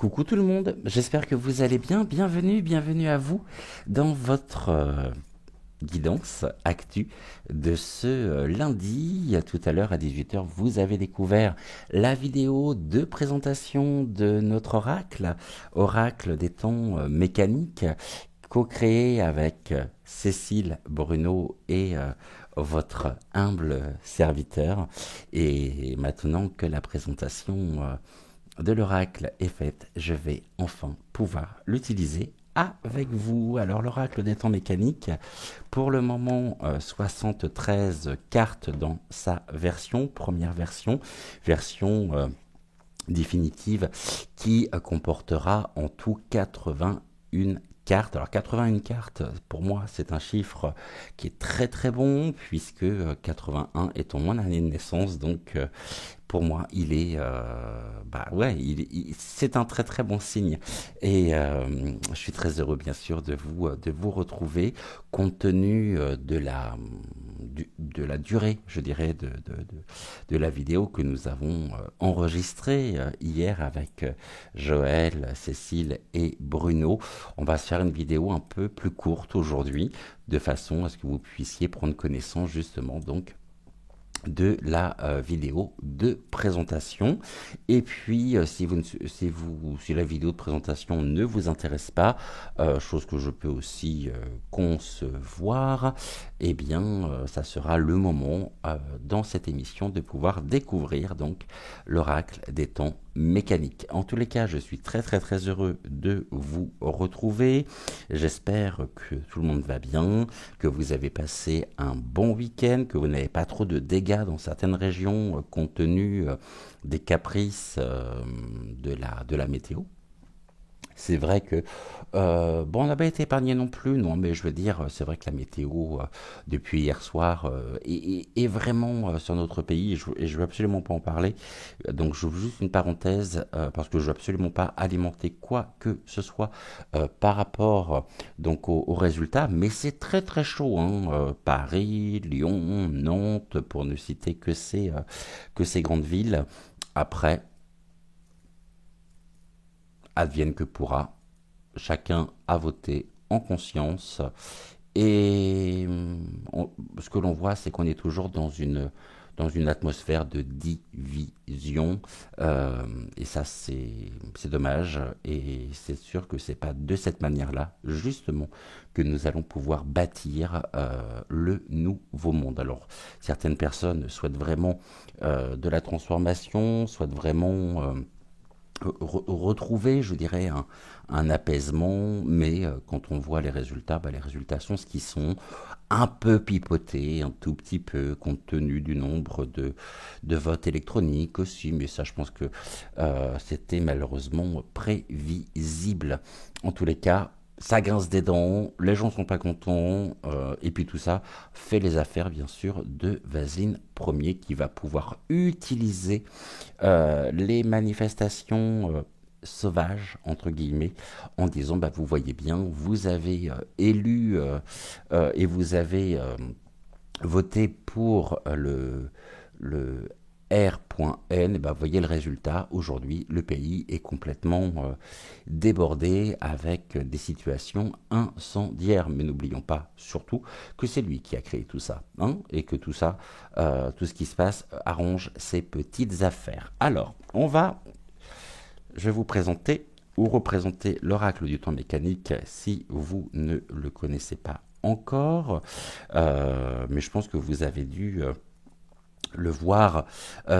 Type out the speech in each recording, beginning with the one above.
Coucou tout le monde, j'espère que vous allez bien. Bienvenue à vous dans votre guidance actu de ce lundi. Tout à l'heure à 18 h, vous avez découvert la vidéo de présentation de notre oracle des temps mécaniques, co-créé avec Cécile Bruno et votre humble serviteur. Et maintenant que la présentation de l'oracle est faite, je vais enfin pouvoir l'utiliser avec vous. Alors l'oracle des temps mécaniques, pour le moment 73 cartes dans sa première version définitive, qui comportera en tout 81 cartes. Alors 81 cartes, pour moi, c'est un chiffre qui est très très bon, puisque 81 étant mon année de naissance, donc pour moi, il est, c'est un très très bon signe. Et je suis très heureux, bien sûr, de vous retrouver, compte tenu de la durée, je dirais, de la vidéo que nous avons enregistrée hier avec Joël, Cécile et Bruno. On va se faire une vidéo un peu plus courte aujourd'hui, de façon à ce que vous puissiez prendre connaissance justement donc de la vidéo de présentation. Et puis si la vidéo de présentation ne vous intéresse pas, chose que je peux aussi concevoir, eh bien ça sera le moment dans cette émission de pouvoir découvrir donc l'oracle des temps mécaniques. En tous les cas, je suis très très très heureux de vous retrouver. J'espère que tout le monde va bien, que vous avez passé un bon week-end, que vous n'avez pas trop de dégâts dans certaines régions compte tenu des caprices de la météo. C'est vrai que on n'a pas été épargné non plus, non, mais je veux dire, c'est vrai que la météo depuis hier soir est vraiment sur notre pays, et je veux absolument pas en parler. Donc j'ouvre juste une parenthèse parce que je veux absolument pas alimenter quoi que ce soit par rapport donc aux résultats, mais c'est très très chaud, hein, Paris, Lyon, Nantes, pour ne citer que ces grandes villes. Après, advienne que pourra, chacun a voté en conscience, et ce que l'on voit, c'est qu'on est toujours dans une atmosphère de division, et ça c'est dommage, et c'est sûr que c'est pas de cette manière-là justement que nous allons pouvoir bâtir le nouveau monde. Alors certaines personnes souhaitent vraiment de la transformation, souhaitent vraiment retrouver, je dirais, un apaisement, mais quand on voit les résultats sont ce qu'ils sont, un peu pipotés, un tout petit peu, compte tenu du nombre de votes électroniques aussi, mais ça, je pense que c'était malheureusement prévisible. En tous les cas, ça grince des dents, les gens sont pas contents, et puis tout ça fait les affaires, bien sûr, de Vaseline Premier, qui va pouvoir utiliser les manifestations sauvages, entre guillemets, en disant, bah, vous voyez bien, vous avez élu et vous avez voté pour le R.N, bah, vous voyez le résultat. Aujourd'hui, le pays est complètement débordé avec des situations incendiaires. Mais n'oublions pas, surtout, que c'est lui qui a créé tout ça, hein, et que tout ça, tout ce qui se passe, arrange ses petites affaires. Alors, je vais vous présenter ou représenter l'oracle du temps mécanique si vous ne le connaissez pas encore. Mais je pense que vous avez dû le voir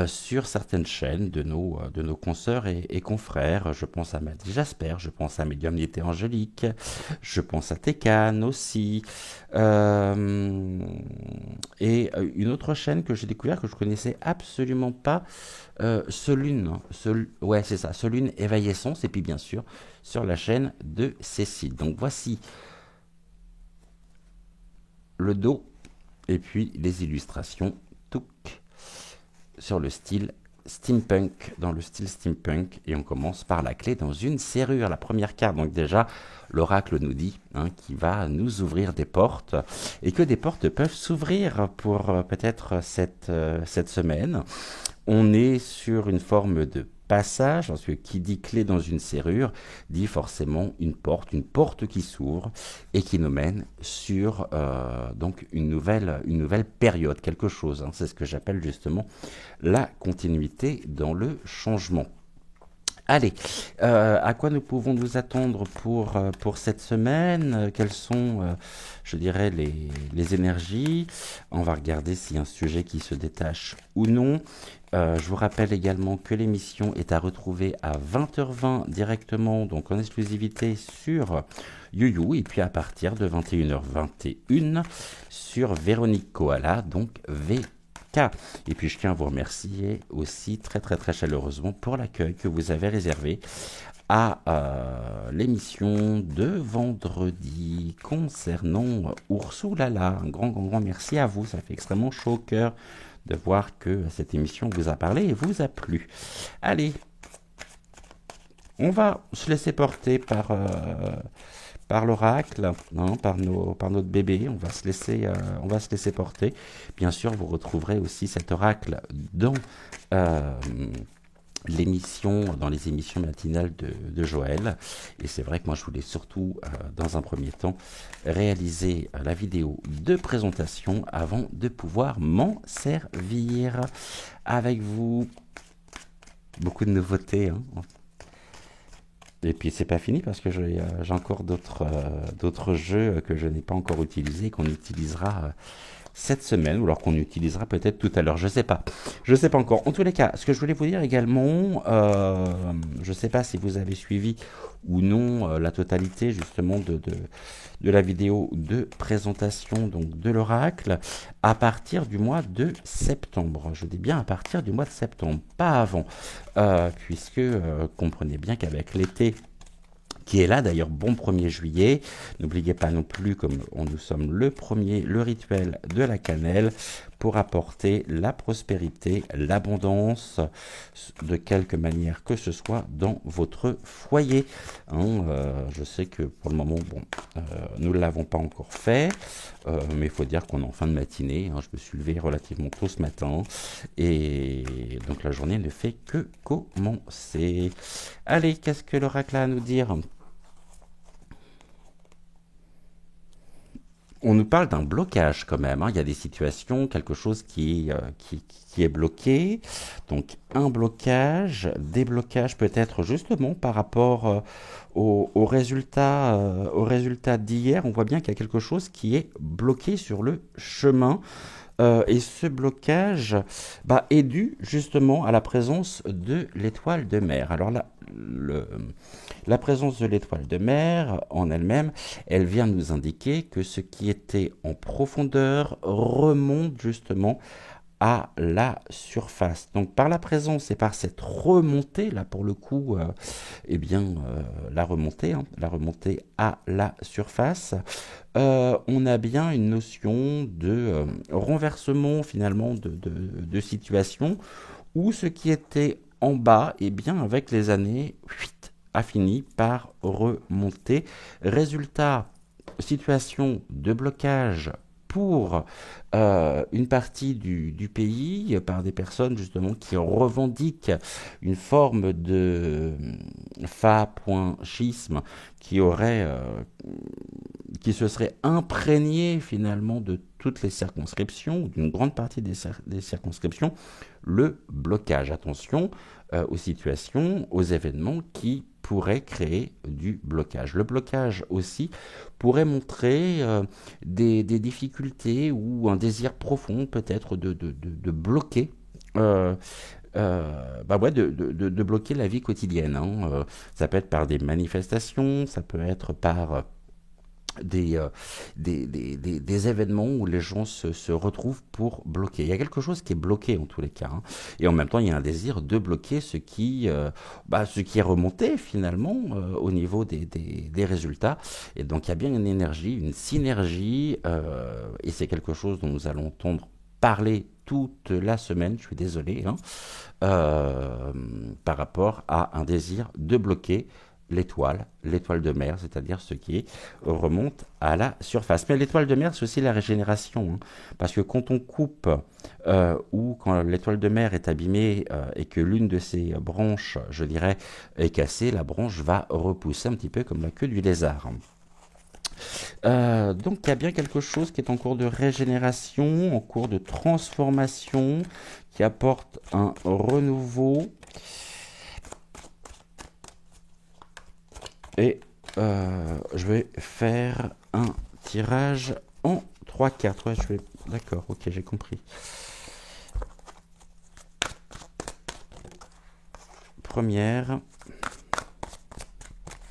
sur certaines chaînes de nos consoeurs et confrères. Je pense à Matt Jasper, je pense à Médiumnité Angélique, je pense à Tekan aussi, et une autre chaîne que j'ai découvert que je connaissais absolument pas, Solune, ouais c'est ça, Solune Éveillessence, et puis bien sûr sur la chaîne de Cécile. Donc voici le dos et puis les illustrations sur le style steampunk, dans le style steampunk, et on commence par la clé dans une serrure. La première carte, donc déjà, l'oracle nous dit qu'il va nous ouvrir des portes, et que des portes peuvent s'ouvrir pour peut-être cette semaine. On est sur une forme de passage, parce que qui dit clé dans une serrure, dit forcément une porte qui s'ouvre et qui nous mène sur donc une nouvelle période, quelque chose. Hein. C'est ce que j'appelle justement la continuité dans le changement. Allez, à quoi nous pouvons nous attendre pour cette semaine? Quelles sont, je dirais, les énergies? On va regarder s'il y a un sujet qui se détache ou non. Je vous rappelle également que l'émission est à retrouver à 20h20 directement, donc en exclusivité sur YouYou, et puis à partir de 21h21 sur Véronique Koala, donc VK. Et puis je tiens à vous remercier aussi très très très chaleureusement pour l'accueil que vous avez réservé à l'émission de vendredi concernant Oursoulala. Un grand grand grand merci à vous, ça fait extrêmement chaud au cœur de voir que cette émission vous a parlé et vous a plu. Allez, on va se laisser porter par l'oracle, hein, par notre bébé. On va se laisser porter. Bien sûr, vous retrouverez aussi cet oracle dans euh, dans les émissions matinales de Joël. Et c'est vrai que moi, je voulais surtout, dans un premier temps, réaliser la vidéo de présentation avant de pouvoir m'en servir avec vous. Beaucoup de nouveautés, hein. Et puis c'est pas fini parce que j'ai encore d'autres jeux que je n'ai pas encore utilisés, qu'on utilisera cette semaine, ou alors qu'on utilisera peut-être tout à l'heure, je sais pas encore. En tous les cas, ce que je voulais vous dire également, je sais pas si vous avez suivi ou non la totalité justement de la vidéo de présentation donc de l'oracle à partir du mois de septembre. Je dis bien à partir du mois de septembre, pas avant, puisque comprenez bien qu'avec l'été qui est là d'ailleurs, bon 1er juillet. N'oubliez pas non plus, comme nous sommes le rituel de la cannelle pour apporter la prospérité, l'abondance, de quelque manière que ce soit dans votre foyer. Hein, je sais que pour le moment, bon, nous ne l'avons pas encore fait, mais il faut dire qu'on est en fin de matinée. Hein, je me suis levé relativement tôt ce matin et donc la journée ne fait que commencer. Allez, qu'est-ce que l'oracle a à nous dire? On nous parle d'un blocage quand même, hein. Il y a des situations, quelque chose qui est bloqué. Donc un blocage, des blocages peut-être justement par rapport aux résultats d'hier. On voit bien qu'il y a quelque chose qui est bloqué sur le chemin. Et ce blocage est dû justement à la présence de l'étoile de mer. Alors là, la présence de l'étoile de mer en elle-même, elle vient nous indiquer que ce qui était en profondeur remonte justement à la surface. Donc par la présence et par cette remontée, là pour le coup, la remontée à la surface, on a bien une notion de renversement finalement de situation où ce qui était en bas, et bien avec les années, a fini par remonter. Résultat, situation de blocage pour une partie du pays par des personnes justement qui revendiquent une forme de fa.schisme qui se serait imprégné finalement de toutes les circonscriptions ou d'une grande partie des circonscriptions. Le blocage, attention aux situations, aux événements qui pourraient créer du blocage. Le blocage aussi pourrait montrer des difficultés ou un désir profond peut-être de bloquer de bloquer la vie quotidienne. Hein. Ça peut être par des manifestations, ça peut être par des événements où les gens se retrouvent pour bloquer. Il y a quelque chose qui est bloqué en tous les cas. Hein. Et en même temps, il y a un désir de bloquer ce qui est remonté finalement au niveau des résultats. Et donc, il y a bien une énergie, une synergie, et c'est quelque chose dont nous allons entendre parler toute la semaine, je suis désolé, hein, par rapport à un désir de bloquer l'étoile de mer, c'est-à-dire ce qui remonte à la surface. Mais l'étoile de mer, c'est aussi la régénération, hein, parce que quand on coupe ou quand l'étoile de mer est abîmée et que l'une de ses branches, je dirais, est cassée, la branche va repousser un petit peu comme la queue du lézard. Donc il y a bien quelque chose qui est en cours de régénération, en cours de transformation, qui apporte un renouveau. Et je vais faire un tirage en 3 cartes. Ouais, je vais... D'accord, ok, j'ai compris. Première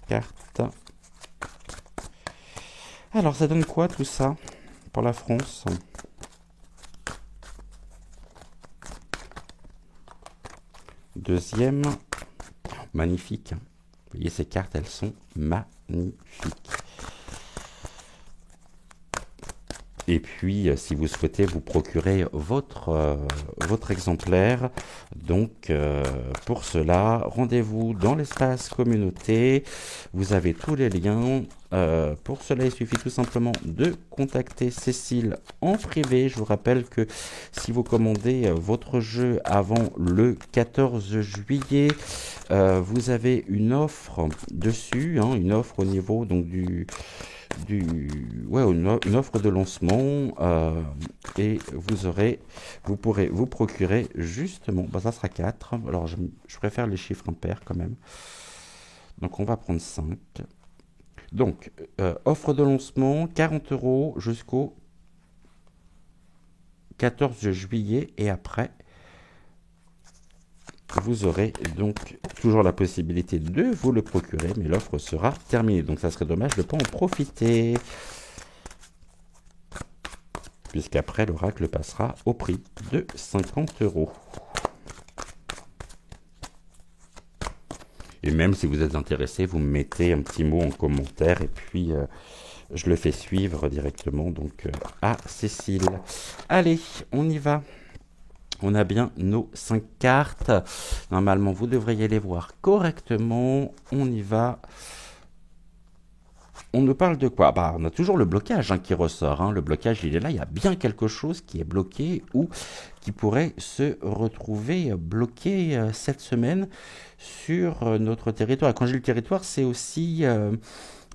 carte. Alors, ça donne quoi tout ça pour la France? Deuxième. Magnifique. Vous voyez, ces cartes, elles sont magnifiques. Et puis, si vous souhaitez vous procurer votre exemplaire, donc pour cela, rendez-vous dans l'espace communauté. Vous avez tous les liens. Pour cela, il suffit tout simplement de contacter Cécile en privé. Je vous rappelle que si vous commandez votre jeu avant le 14 juillet, vous avez une offre dessus, hein, une offre au niveau donc une offre de lancement et vous pourrez vous procurer justement, ça sera 4, alors je préfère les chiffres impairs quand même, donc on va prendre 5. Donc offre de lancement 40 € jusqu'au 14 juillet et après vous aurez donc toujours la possibilité de vous le procurer, mais l'offre sera terminée. Donc ça serait dommage de ne pas en profiter. Puisqu'après, l'oracle passera au prix de 50 €. Et même si vous êtes intéressé, vous me mettez un petit mot en commentaire et puis je le fais suivre directement donc à Cécile. Allez, on y va. On a bien nos 5 cartes. Normalement, vous devriez les voir correctement. On y va. On nous parle de quoi? On a toujours le blocage qui ressort. Le blocage, il est là. Il y a bien quelque chose qui est bloqué ou qui pourrait se retrouver bloqué cette semaine sur notre territoire. Et quand j'ai le territoire, c'est aussi...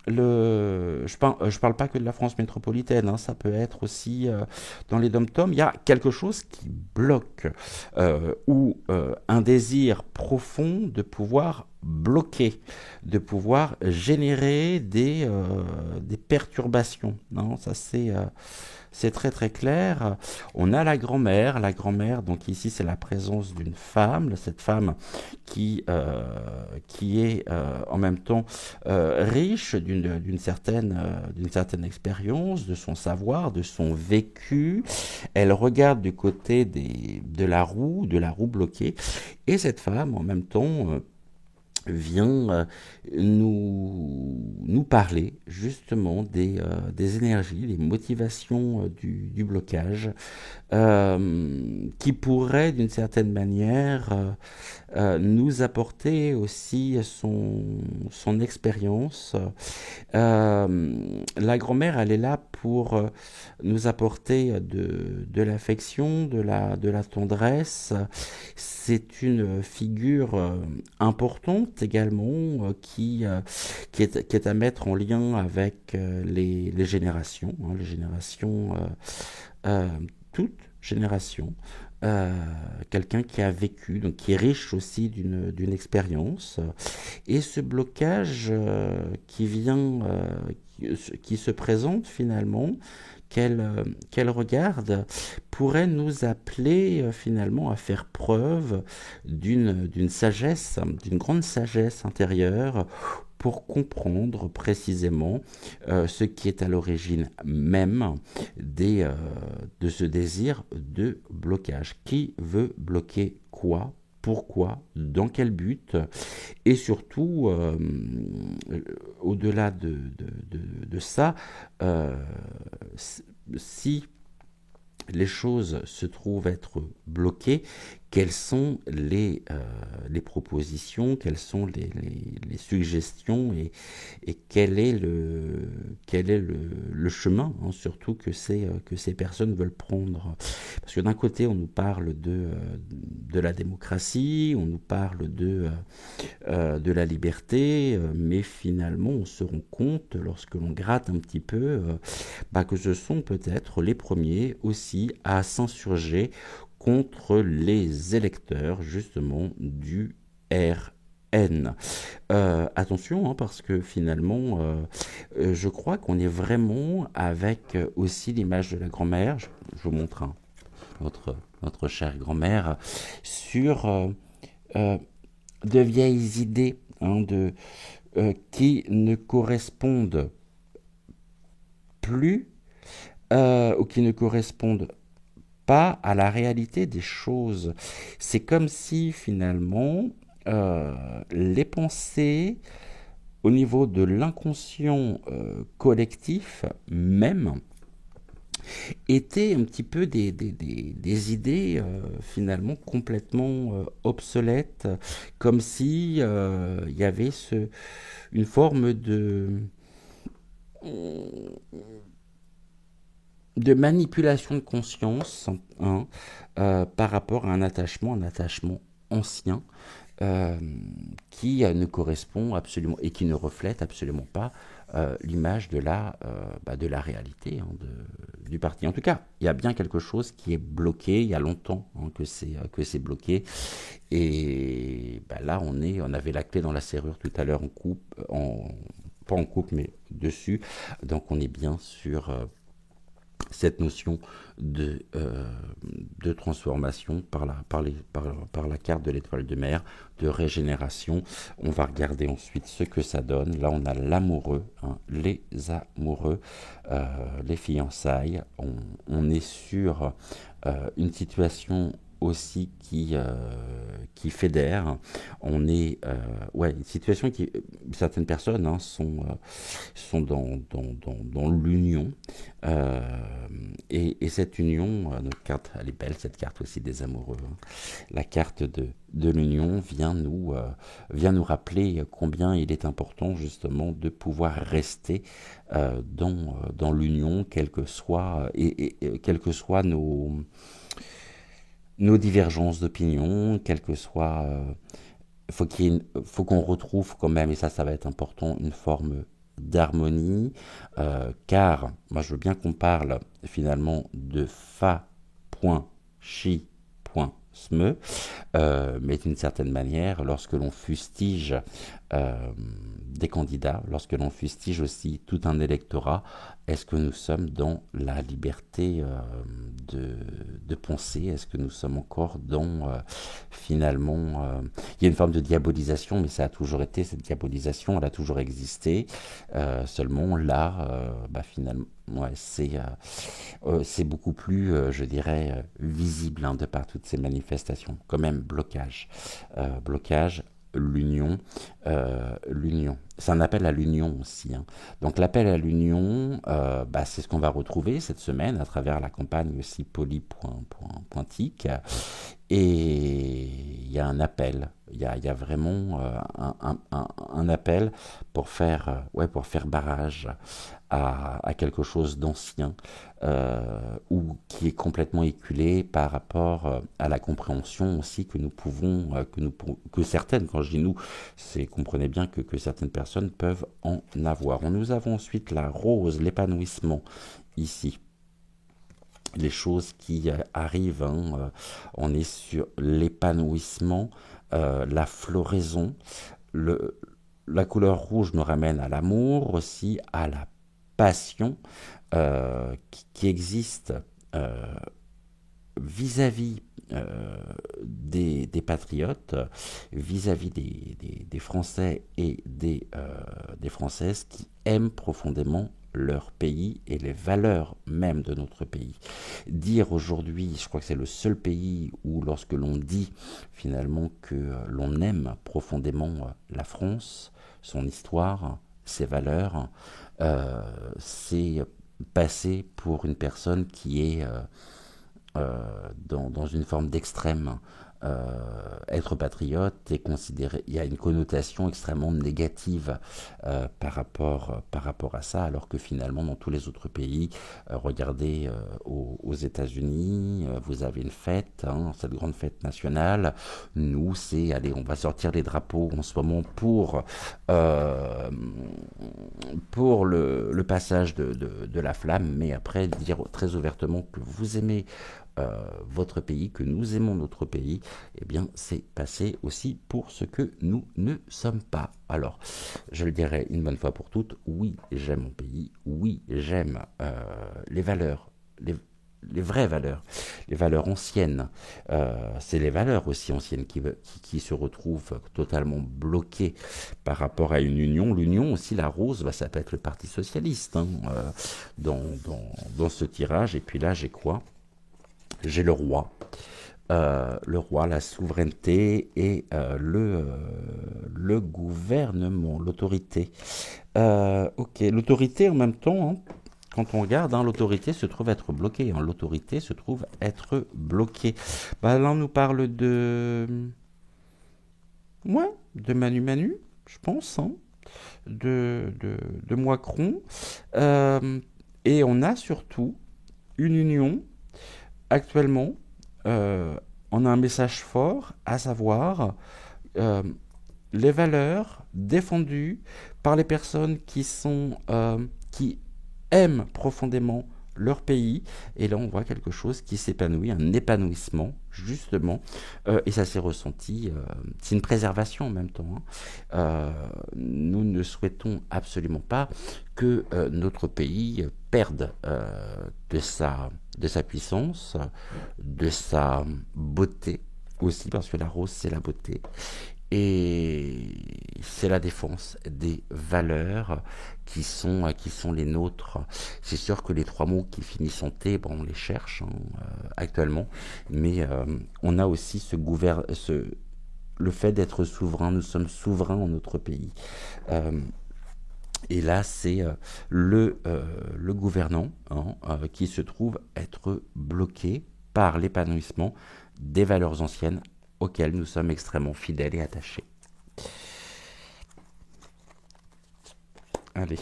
je parle pas que de la France métropolitaine, ça peut être aussi dans les dom-toms. Il y a quelque chose qui bloque ou un désir profond de pouvoir bloquer, de pouvoir générer des perturbations. Non, ça c'est très très clair. On a la grand-mère, donc ici c'est la présence d'une femme, cette femme qui est en même temps riche d'une certaine expérience, de son savoir, de son vécu. Elle regarde du côté de la roue bloquée, et cette femme en même temps vient nous parler justement des énergies, des motivations du blocage, qui pourrait d'une certaine manière nous apporter aussi son expérience. La grand-mère, elle est là pour nous apporter de l'affection, de la tendresse. C'est une figure importante également qui est à mettre en lien avec les générations, les générations, toutes générations. Quelqu'un qui a vécu, donc qui est riche aussi d'une expérience, et ce blocage qui se présente finalement, qu'elle regarde, pourrait nous appeler finalement à faire preuve d'une sagesse, d'une grande sagesse intérieure, pour comprendre précisément ce qui est à l'origine même de ce désir de blocage. Qui veut bloquer quoi? Pourquoi? Dans quel but? Et surtout, au-delà de ça, si les choses se trouvent être bloquées, quelles sont les propositions, quelles sont les suggestions et quel est le chemin, hein, surtout que ces personnes veulent prendre. Parce que d'un côté, on nous parle de la démocratie, on nous parle de la liberté, mais finalement, on se rend compte, lorsque l'on gratte un petit peu, que ce sont peut-être les premiers aussi à s'insurger contre les électeurs justement du RN. Attention, hein, parce que finalement, je crois qu'on est vraiment avec aussi l'image de la grand-mère. Je vous montre notre chère grand-mère sur euh, de vieilles idées, hein, qui ne correspondent plus ou qui ne correspondent pas à la réalité des choses. C'est comme si finalement les pensées au niveau de l'inconscient collectif même étaient un petit peu des idées finalement complètement obsolètes, comme si il y avait une forme de manipulation de conscience, hein, par rapport à un attachement ancien, euh, qui ne correspond absolument et qui ne reflète absolument pas l'image de la réalité, hein, du parti. En tout cas, il y a bien quelque chose qui est bloqué. Il y a longtemps, hein, que c'est bloqué. Et là, on avait la clé dans la serrure tout à l'heure en coupe, pas en coupe, mais dessus. Donc, on est bien sur cette notion de transformation par la carte de l'étoile de mer, de régénération. On va regarder ensuite ce que ça donne. Là, on a l'amoureux, hein, les amoureux, les fiançailles. On est sur une situation aussi qui fédère. On est une situation qui certaines personnes, hein, sont dans l'union, euh, et cette union, notre carte, elle est belle, cette carte aussi des amoureux, hein. La carte de l'union vient nous rappeler combien il est important justement de pouvoir rester dans l'union, quelles que soient quelles que soient nos divergences d'opinion, quelles que soient faut qu'on retrouve quand même, et ça va être important, une forme d'harmonie, car moi je veux bien qu'on parle finalement de fa.chi.sme, mais d'une certaine manière, lorsque l'on fustige des candidats, lorsque l'on fustige aussi tout un électorat, est-ce que nous sommes dans la liberté de penser? Est-ce que nous sommes encore dans finalement il y a une forme de diabolisation, mais ça a toujours été, cette diabolisation, elle a toujours existé. Seulement là, finalement, ouais, c'est beaucoup plus, je dirais, visible, hein, de par toutes ces manifestations. Quand même, blocage, l'union. C'est un appel à l'union aussi, hein. Donc l'appel à l'union, c'est ce qu'on va retrouver cette semaine à travers la campagne aussi poly.tic. Et il y a un appel, il y a vraiment un appel pour faire barrage à quelque chose d'ancien, ou qui est complètement éculé par rapport à la compréhension aussi que nous pouvons, que certaines, quand je dis nous, c'est comprenez bien que certaines personnes peuvent en avoir. Nous avons ensuite la rose, l'épanouissement ici. Les choses qui arrivent, hein, on est sur l'épanouissement, la floraison. Le, la couleur rouge nous ramène à l'amour, aussi à la passion qui existe euh, vis-à-vis des patriotes, vis-à-vis des Français et des Françaises qui aiment profondément leur pays et les valeurs même de notre pays. Dire aujourd'hui, je crois que c'est le seul pays où lorsque l'on dit finalement que l'on aime profondément la France, son histoire, ses valeurs, c'est passer pour une personne qui est dans une forme d'extrême être patriote est considéré, il y a une connotation extrêmement négative par rapport à ça, alors que finalement dans tous les autres pays, regardez aux États-Unis, vous avez une fête, hein, cette grande fête nationale. Nous, c'est, allez, on va sortir les drapeaux en ce moment euh, pour le passage de la flamme, mais après dire très ouvertement que vous aimez votre pays, que nous aimons notre pays, eh bien c'est passé aussi pour ce que nous ne sommes pas. Alors, je le dirai une bonne fois pour toutes, oui, j'aime mon pays, oui, j'aime les valeurs, les vraies valeurs, les valeurs anciennes. C'est les valeurs aussi anciennes qui se retrouvent totalement bloquées par rapport à une union. L'union aussi, la rose, bah, ça peut être le Parti socialiste hein, dans ce tirage. Et puis là, j'ai quoi? J'ai le roi. Le roi, la souveraineté et le gouvernement, l'autorité. Ok, l'autorité en même temps, hein, quand on regarde, hein, l'autorité se trouve être bloquée. Hein, l'autorité se trouve être bloquée. Bah, là, on nous parle ouais, de Manu Manu, je pense, hein, de Macron. Euh, et on a surtout une union actuellement. euh, on a un message fort, à savoir euh, les valeurs défendues par les personnes qui aiment profondément leur pays. Et là, on voit quelque chose qui s'épanouit, un épanouissement, justement. Et ça s'est ressenti. C'est une préservation en même temps. Hein. Nous ne souhaitons absolument pas que notre pays perde de sa puissance, de sa beauté aussi, parce que la rose, c'est la beauté. Et c'est la défense des valeurs qui sont les nôtres. C'est sûr que les trois mots qui finissent en T, bon, on les cherche hein, actuellement, mais on a aussi le fait d'être souverain. Nous sommes souverains en notre pays. Euh, et là, c'est le gouvernant hein, qui se trouve être bloqué par l'épanouissement des valeurs anciennes auxquelles nous sommes extrêmement fidèles et attachés. Allez,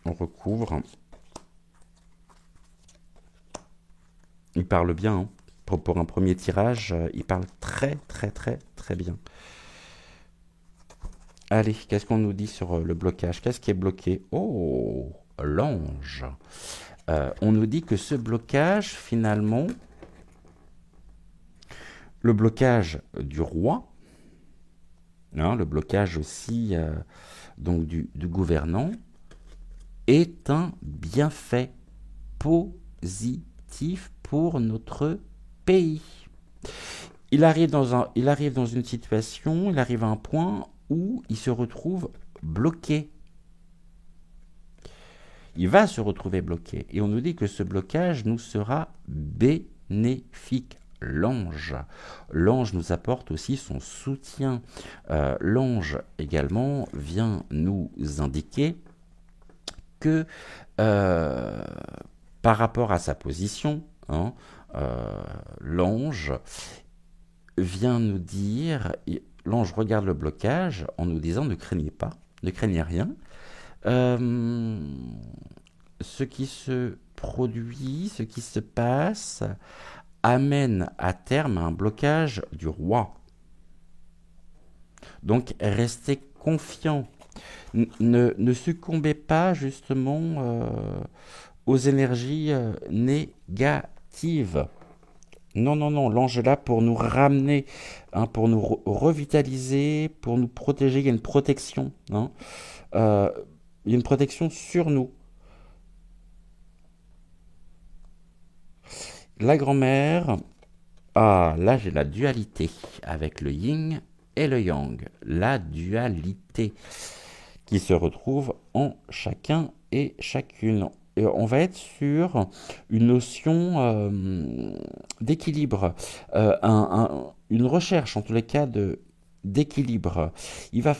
on recouvre. Il parle bien. Hein. Pour un premier tirage, il parle très très très très bien. Allez, qu'est-ce qu'on nous dit sur le blocage? Qu'est-ce qui est bloqué? Oh, l'ange. On nous dit que ce blocage, finalement, le blocage du roi, hein, le blocage aussi donc du gouvernant, est un bienfait positif pour notre pays. Il arrive dans une situation, il arrive à un point où il se retrouve bloqué. Il va se retrouver bloqué. Et on nous dit que ce blocage nous sera bénéfique. L'ange. L'ange nous apporte aussi son soutien. L'ange également vient nous indiquer que par rapport à sa position, hein, l'ange vient nous dire, l'ange regarde le blocage en nous disant ne craignez pas, ne craignez rien. Ce qui se produit, ce qui se passe, amène à terme un blocage du roi. Donc restez confiants. Ne succombez pas justement aux énergies négatives. Non, non, non, l'ange est là pour nous ramener, hein, pour nous revitaliser, pour nous protéger. Il y a une protection. Hein. Il y a une protection sur nous. La grand-mère, ah, là j'ai la dualité avec le yin et le yang. La dualité qui se retrouve en chacun et chacune. Et on va être sur une notion d'équilibre, une recherche en tous les cas d'équilibre. Il va,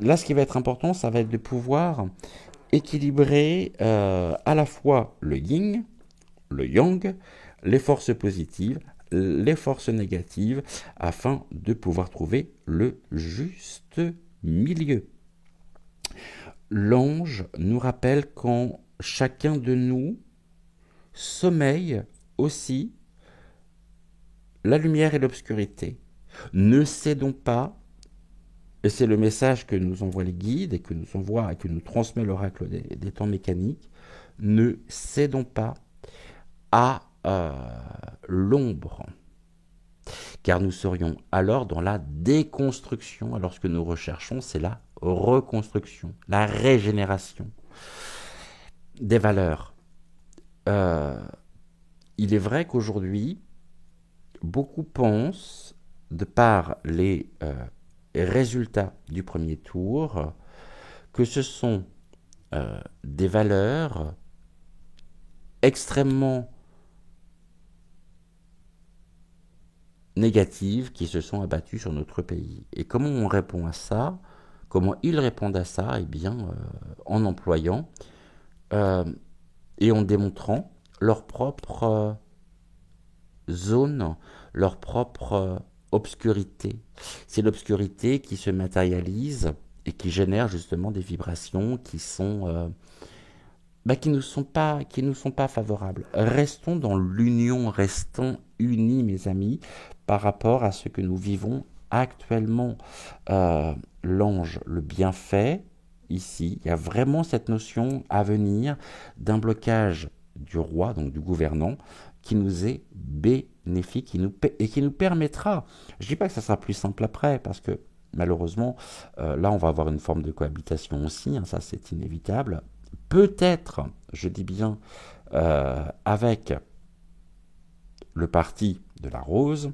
là, ce qui va être important, ça va être de pouvoir équilibrer à la fois le yin, le yang, les forces positives, les forces négatives afin de pouvoir trouver le juste milieu. L'ange nous rappelle qu'en chacun de nous sommeille aussi la lumière et l'obscurité. Ne cédons pas, et c'est le message que nous envoient les guides et que nous transmet l'oracle des temps mécaniques, ne cédons pas à l'ombre, car nous serions alors dans la déconstruction, alors ce que nous recherchons, c'est la reconstruction, la régénération des valeurs. Il est vrai qu'aujourd'hui, beaucoup pensent, de par les résultats du premier tour, que ce sont des valeurs extrêmement négatives qui se sont abattues sur notre pays. Et comment on répond à ça? Comment ils répondent à ça? Eh bien, en employant et en démontrant leur propre zone, leur propre obscurité. C'est l'obscurité qui se matérialise et qui génère justement des vibrations qui sont qui nous sont pas favorables. Restons dans l'union, restons unis, mes amis, par rapport à ce que nous vivons actuellement. L'ange, le bienfait, ici, il y a vraiment cette notion à venir d'un blocage du roi, donc du gouvernant, qui nous est bénéfique et qui nous permettra, je ne dis pas que ça sera plus simple après, parce que malheureusement, là on va avoir une forme de cohabitation aussi, hein, ça c'est inévitable, peut-être, je dis bien, avec le parti de la rose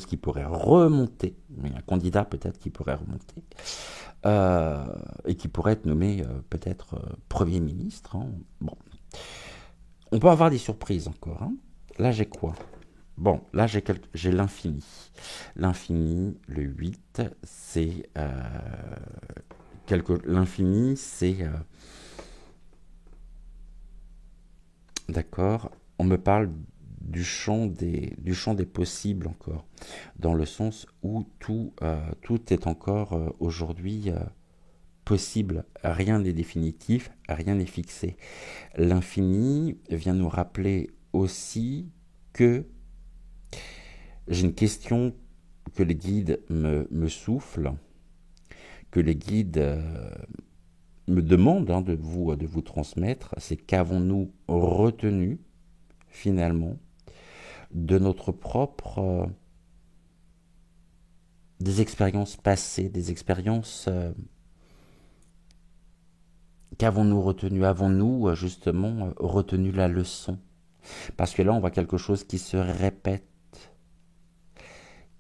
qui pourrait remonter, mais un candidat peut-être qui pourrait remonter, et qui pourrait être nommé peut-être Premier ministre. Hein. Bon. On peut avoir des surprises encore. Hein. Là, j'ai quoi? Bon, là, j'ai l'infini. L'infini, le 8, c'est... L'infini, c'est... D'accord. On me parle du champ des possibles encore, dans le sens où tout est encore aujourd'hui possible. Rien n'est définitif, rien n'est fixé. L'infini vient nous rappeler aussi que j'ai une question que les guides me soufflent, que les guides me demandent de vous transmettre, c'est qu'avons-nous retenu finalement de notre propre des expériences passées, des expériences qu'avons-nous retenu? Avons-nous justement retenu la leçon? Parce que là on voit quelque chose qui se répète,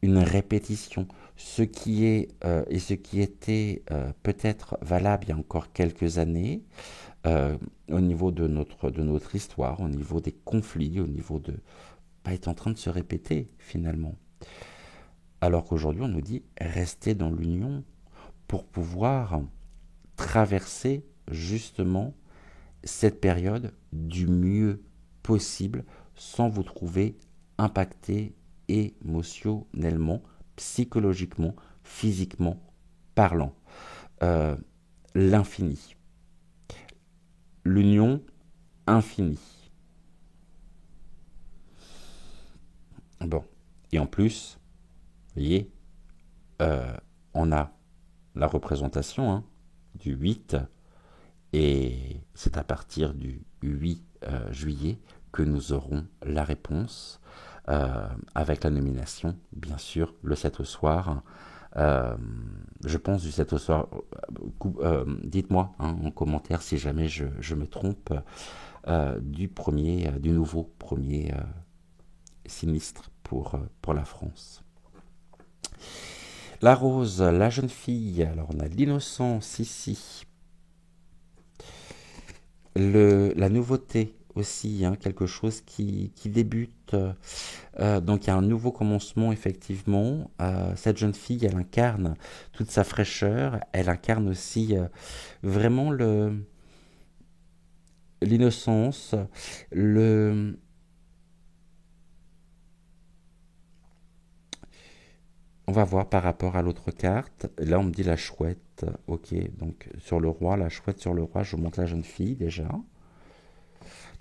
une répétition, ce qui est et ce qui était peut-être valable il y a encore quelques années au niveau de notre histoire, au niveau des conflits, au niveau de est en train de se répéter finalement. Alors qu'aujourd'hui on nous dit restez dans l'union pour pouvoir traverser justement cette période du mieux possible sans vous trouver impacté émotionnellement, psychologiquement, physiquement parlant. L'infini. L'union infinie. Bon. Et en plus, vous voyez, on a la représentation du 8 et c'est à partir du 8 juillet que nous aurons la réponse avec la nomination, bien sûr, le 7 au soir. Je pense du 7 au soir. Dites-moi en commentaire si jamais je me trompe du nouveau premier sinistre pour la France. La rose, la jeune fille, alors on a l'innocence ici. La nouveauté aussi, quelque chose qui débute. Donc il y a un nouveau commencement effectivement. Cette jeune fille, elle incarne toute sa fraîcheur. Elle incarne aussi vraiment l'innocence, On va voir par rapport à l'autre carte. Là, on me dit la chouette. Ok, donc sur le roi, la chouette sur le roi, je vous montre la jeune fille déjà.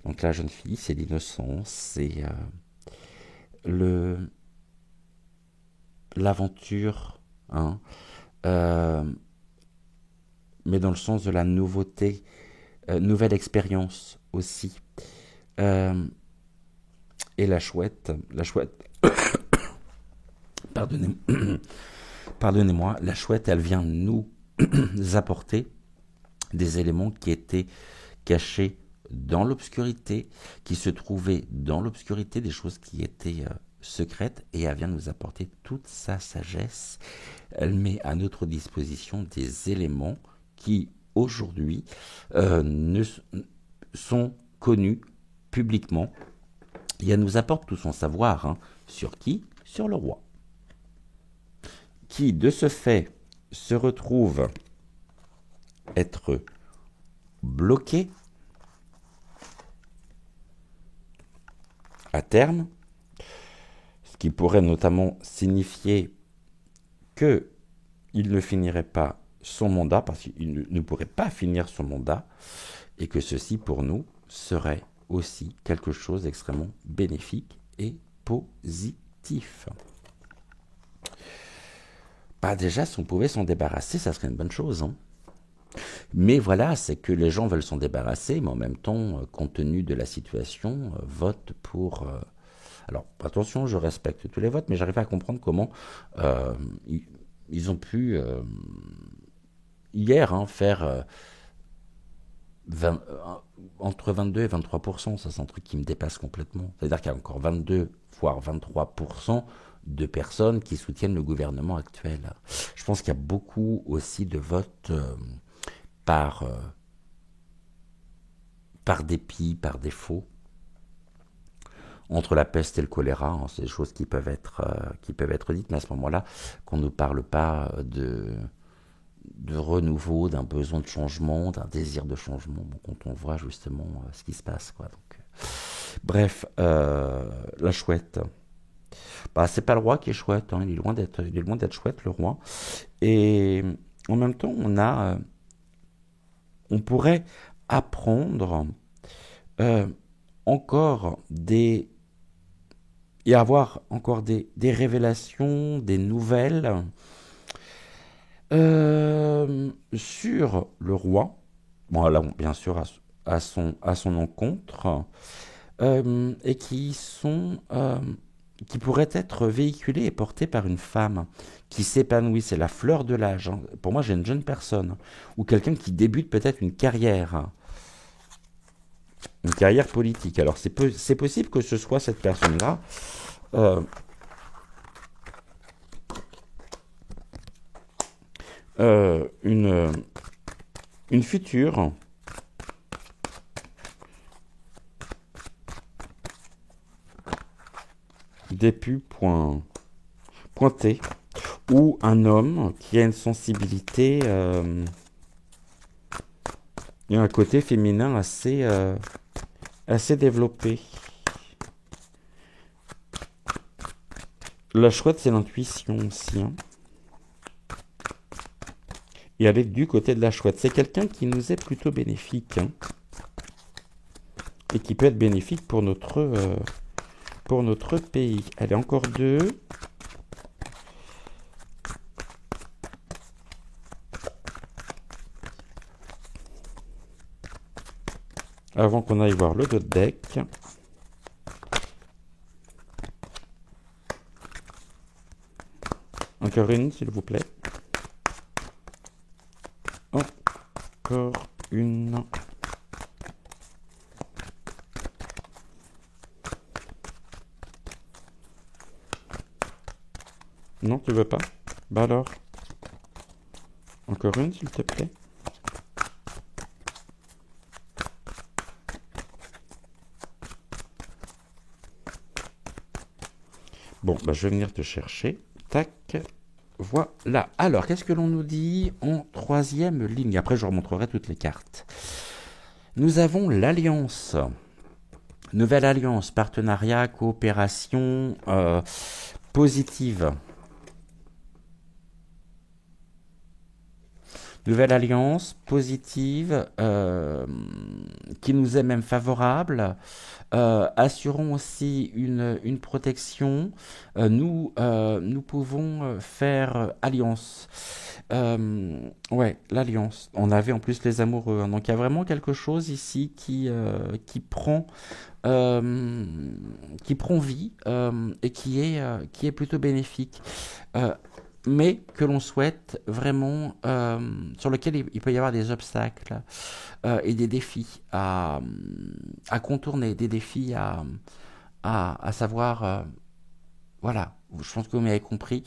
Donc la jeune fille, c'est l'innocence, c'est le l'aventure, hein, euh, mais dans le sens de la nouveauté, nouvelle expérience aussi. Euh, et la chouette, pardonnez, pardonnez-moi, la chouette, elle vient nous apporter des éléments qui étaient cachés dans l'obscurité, qui se trouvaient dans l'obscurité, des choses qui étaient secrètes, et elle vient nous apporter toute sa sagesse. Elle met à notre disposition des éléments qui, aujourd'hui, ne sont connus publiquement, et elle nous apporte tout son savoir, hein. Sur qui? Sur le roi, qui, de ce fait, se retrouve être bloqué à terme, ce qui pourrait notamment signifier qu'il ne finirait pas son mandat, parce qu'il ne pourrait pas finir son mandat, et que ceci, pour nous, serait aussi quelque chose d'extrêmement bénéfique et positif. Bah déjà, si on pouvait s'en débarrasser, ça serait une bonne chose, hein. Mais voilà, c'est que les gens veulent s'en débarrasser, mais en même temps, compte tenu de la situation, votent pour... Alors, attention, je respecte tous les votes, mais j'arrive à comprendre comment euh, ils ont pu, hier, hein, faire 20, entre 22 et 23%. Ça, c'est un truc qui me dépasse complètement. C'est-à-dire qu'il y a encore 22, voire 23% de personnes qui soutiennent le gouvernement actuel. Je pense qu'il y a beaucoup aussi de votes par, par dépit, par défaut, entre la peste et le choléra, hein. C'est des choses qui peuvent être dites, mais à ce moment-là, qu'on ne parle pas de renouveau, d'un besoin de changement, d'un désir de changement, bon, quand on voit justement ce qui se passe, quoi. Donc, bref, la chouette. Bah, c'est pas le roi qui est chouette, hein. Il est loin d'être chouette, le roi. Et en même temps, on pourrait apprendre euh, encore des et avoir encore des révélations, des nouvelles sur le roi. Bon, là, bien sûr, à son encontre, et qui pourraient être véhiculées et portées par une femme qui s'épanouit. C'est la fleur de l'âge, hein. Pour moi, j'ai une jeune personne, ou quelqu'un qui débute peut-être une carrière politique. Alors, c'est possible que ce soit cette personne-là. Euh, euh, une, une future pointé, ou un homme qui a une sensibilité et un côté féminin assez développé. La chouette, c'est l'intuition aussi, hein. Et elle est du côté de la chouette. C'est quelqu'un qui nous est plutôt bénéfique, hein, et qui peut être bénéfique pour notre pays. Allez, encore deux. Avant qu'on aille voir le dos de deck. Encore une, s'il vous plaît. Encore une. Non, tu veux pas? Bah alors. Encore une, s'il te plaît. Bon, bah je vais venir te chercher. Tac. Voilà. Alors, qu'est-ce que l'on nous dit en troisième ligne? Après, je remontrerai toutes les cartes. Nous avons l'alliance. Nouvelle alliance, partenariat, coopération positive. Nouvelle alliance positive qui nous est même favorable. Assurons aussi une protection. Nous pouvons faire alliance. Ouais, l'alliance. On avait en plus les amoureux, hein. Donc il y a vraiment quelque chose ici euh, qui prend vie et qui est plutôt bénéfique. Euh, mais que l'on souhaite vraiment, sur lequel il peut y avoir des obstacles et des défis à contourner, des défis à savoir, voilà, je pense que vous m'avez compris.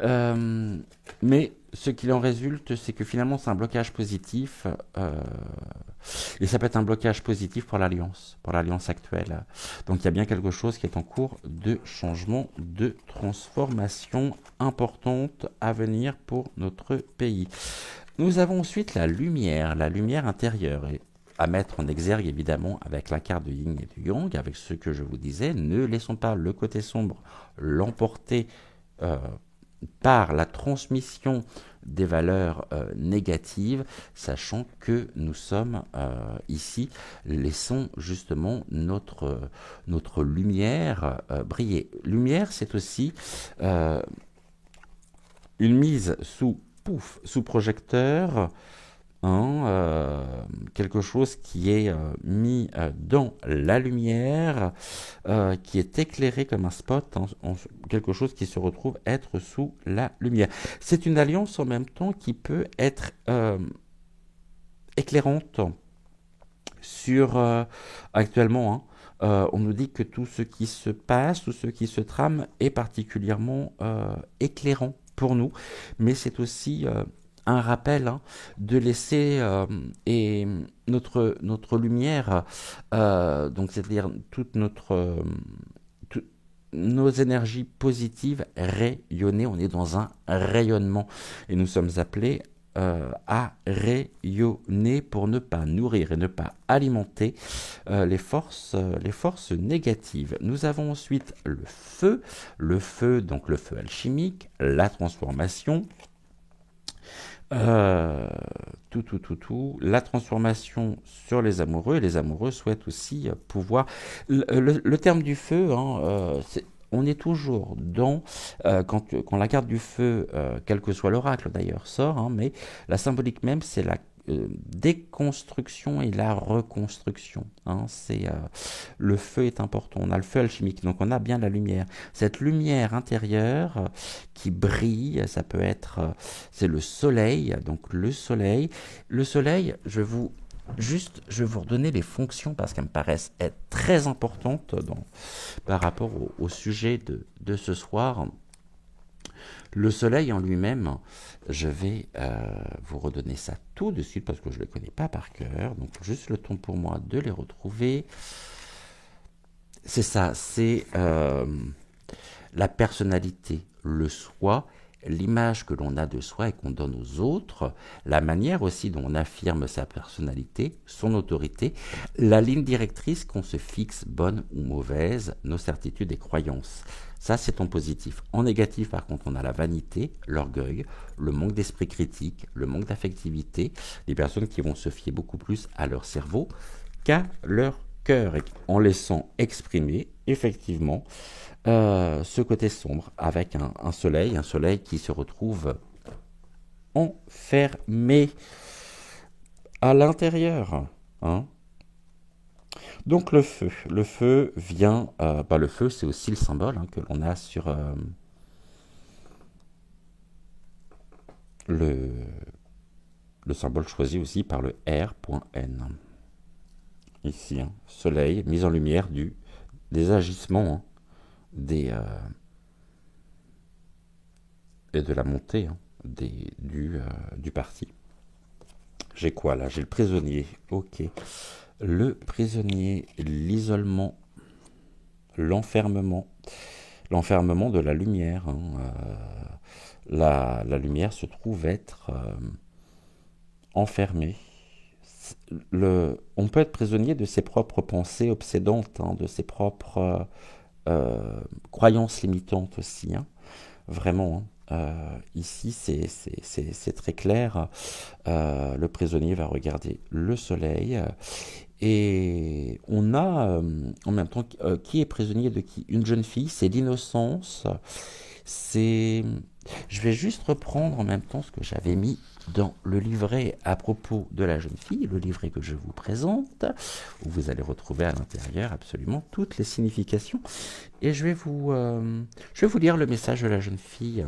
Euh, mais ce qu'il en résulte, c'est que finalement c'est un blocage positif, et ça peut être un blocage positif pour l'alliance actuelle. Donc il y a bien quelque chose qui est en cours de changement, de transformation importante à venir pour notre pays. Nous avons ensuite la lumière intérieure, et à mettre en exergue évidemment avec la carte de Yin et de Yang, avec ce que je vous disais, ne laissons pas le côté sombre l'emporter euh, par la transmission des valeurs négatives, sachant que nous sommes ici, laissons justement notre lumière briller. Lumière, c'est aussi euh, une mise sous projecteur, hein, quelque chose qui est mis dans la lumière, qui est éclairé comme un spot, hein, quelque chose qui se retrouve être sous la lumière. C'est une alliance en même temps qui peut être éclairante sur actuellement. Hein, on nous dit que tout ce qui se passe, tout ce qui se trame est particulièrement éclairant pour nous, mais c'est aussi un rappel, hein, de laisser et notre lumière, donc c'est-à-dire toute tout- nos énergies positives rayonner. On est dans un rayonnement et nous sommes appelés à rayonner pour ne pas nourrir et ne pas alimenter les forces négatives. Nous avons ensuite le feu, donc le feu alchimique, la transformation, euh, la transformation sur les amoureux, et les amoureux souhaitent aussi pouvoir. Le terme du feu, hein, on est toujours dans, quand la carte du feu, quel que soit l'oracle d'ailleurs, sort, hein, mais la symbolique même, c'est la déconstruction et la reconstruction, hein. Le feu est important. On a le feu alchimique, donc on a bien la lumière. Cette lumière intérieure qui brille, ça peut être, c'est le soleil. Donc le soleil, je vais vous redonner les fonctions parce qu'elles me paraissent être très importantes par rapport au sujet de ce soir. Le soleil en lui-même, je vais vous redonner ça tout de suite parce que je ne les connais pas par cœur. Donc juste le temps pour moi de les retrouver. C'est ça, c'est la personnalité, le soi, l'image que l'on a de soi et qu'on donne aux autres, la manière aussi dont on affirme sa personnalité, son autorité, la ligne directrice qu'on se fixe, bonne ou mauvaise, nos certitudes et croyances. Ça, c'est en positif. En négatif, par contre, on a la vanité, l'orgueil, le manque d'esprit critique, le manque d'affectivité, des personnes qui vont se fier beaucoup plus à leur cerveau qu'à leur cœur, en laissant exprimer, effectivement, ce côté sombre avec un soleil qui se retrouve enfermé à l'intérieur, hein. Donc le feu vient, le feu c'est aussi le symbole, hein, que l'on a sur le, le symbole choisi aussi par le R.N. Ici, hein, soleil, mise en lumière des agissements, hein, et de la montée, hein, du parti. J'ai quoi là? J'ai le prisonnier, ok. Le prisonnier, l'isolement, l'enfermement, l'enfermement de la lumière, hein. La lumière se trouve être enfermée. On peut être prisonnier de ses propres pensées obsédantes, hein, de ses propres croyances limitantes aussi, hein, vraiment, hein. Ici, c'est très clair. Le prisonnier va regarder le soleil. Et on a en même temps qui est prisonnier de qui? Une jeune fille, c'est l'innocence. C'est. Je vais juste reprendre en même temps ce que j'avais mis dans le livret à propos de la jeune fille, le livret que je vous présente, où vous allez retrouver à l'intérieur absolument toutes les significations. Et je vais vous lire le message de la jeune fille.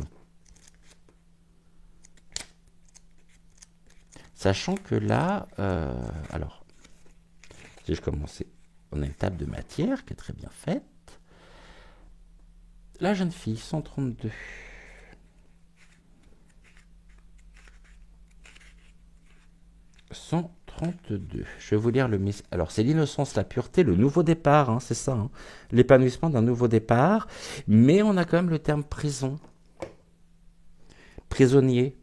Sachant que là, alors, si je commençais, on a une table de matière qui est très bien faite. La jeune fille, 132. 132. Je vais vous lire le message. Alors, c'est l'innocence, la pureté, le nouveau départ, hein, c'est ça. Hein. L'épanouissement d'un nouveau départ. Mais on a quand même le terme prison. Prisonnier.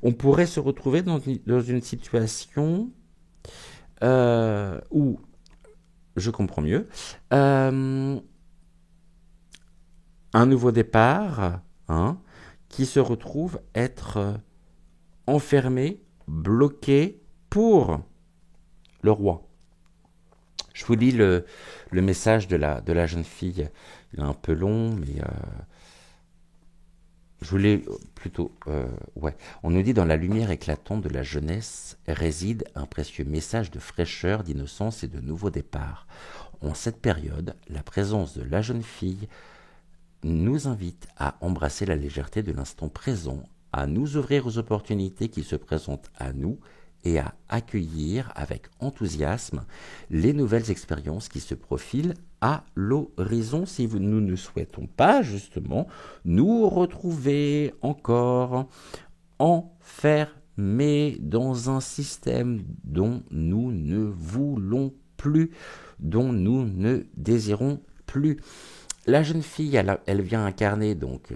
On pourrait se retrouver dans une situation où, je comprends mieux, un nouveau départ, hein, qui se retrouve être enfermé, bloqué pour le roi. Je vous lis le message de la jeune fille. Il est un peu long, mais je voulais plutôt... ouais. On nous dit, dans la lumière éclatante de la jeunesse réside un précieux message de fraîcheur, d'innocence et de nouveau départ. En cette période, la présence de la jeune fille nous invite à embrasser la légèreté de l'instant présent, à nous ouvrir aux opportunités qui se présentent à nous et à accueillir avec enthousiasme les nouvelles expériences qui se profilent à l'horizon, si nous ne souhaitons pas justement nous retrouver encore enfermés dans un système dont nous ne voulons plus, dont nous ne désirons plus. La jeune fille, elle vient incarner donc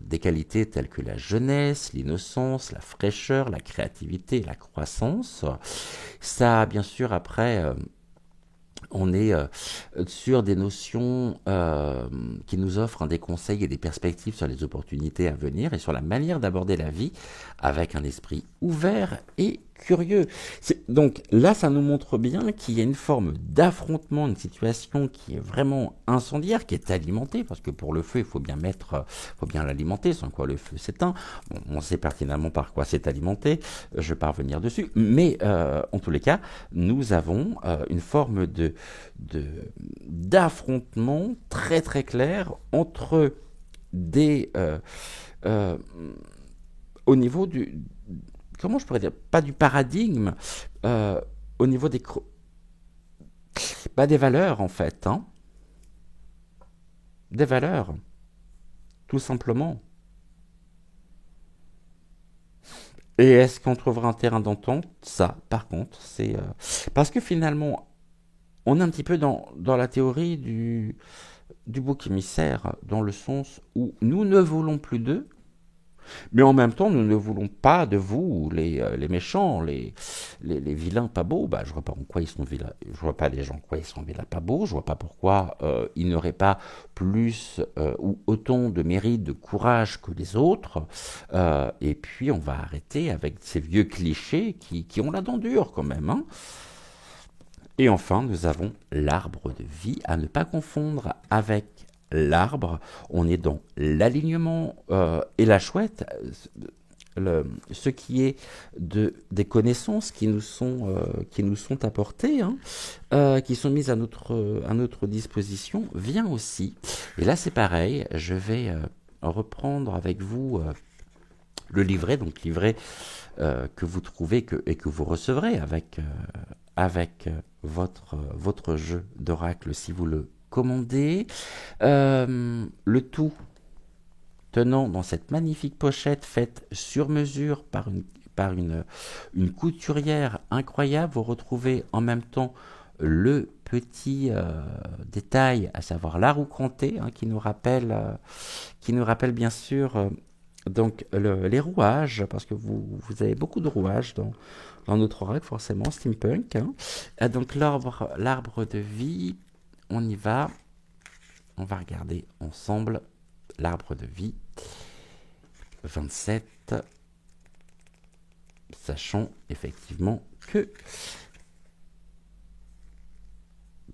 des qualités telles que la jeunesse, l'innocence, la fraîcheur, la créativité, la croissance. Ça, bien sûr, après, on est sur des notions qui nous offrent des conseils et des perspectives sur les opportunités à venir et sur la manière d'aborder la vie avec un esprit ouvert et curieux. Donc là, ça nous montre bien qu'il y a une forme d'affrontement, une situation qui est vraiment incendiaire, qui est alimentée, parce que pour le feu, il faut bien l'alimenter, sans quoi le feu s'éteint. Bon, on sait pertinemment par quoi c'est alimenté, je vais pas revenir dessus, mais en tous les cas, nous avons une forme d'affrontement très très clair entre des au niveau du, comment je pourrais dire, pas du paradigme, au niveau des valeurs en fait, hein, des valeurs, tout simplement. Et est-ce qu'on trouvera un terrain d'entente? Ça, par contre, c'est parce que finalement, on est un petit peu dans la théorie du bouc émissaire, dans le sens où nous ne voulons plus d'eux, mais en même temps, nous ne voulons pas de vous, les méchants, les vilains pas beaux. Bah, je vois pas en quoi ils sont vilains. Je vois pas les gens en quoi ils sont vilains pas beaux. Je vois pas pourquoi ils n'auraient pas plus ou autant de mérite, de courage que les autres. Et puis, on va arrêter avec ces vieux clichés qui ont la dent dure quand même. Hein. Et enfin, nous avons l'arbre de vie, à ne pas confondre avec l'arbre. On est dans l'alignement et la chouette, ce qui est des connaissances qui nous sont apportées, hein, qui sont mises à notre disposition, vient aussi. Et là, c'est pareil, je vais reprendre avec vous le livret, donc livret que vous trouvez et que vous recevrez avec votre jeu d'oracle si vous le commandez. Le tout tenant dans cette magnifique pochette faite sur mesure par une couturière incroyable. Vous retrouvez en même temps le petit détail, à savoir la roue crantée, hein, qui nous rappelle bien sûr donc les rouages, parce que vous avez beaucoup de rouages dans notre oracle, forcément, steampunk. Hein. Donc l'arbre de vie, on y va. On va regarder ensemble l'arbre de vie. 27, sachant effectivement que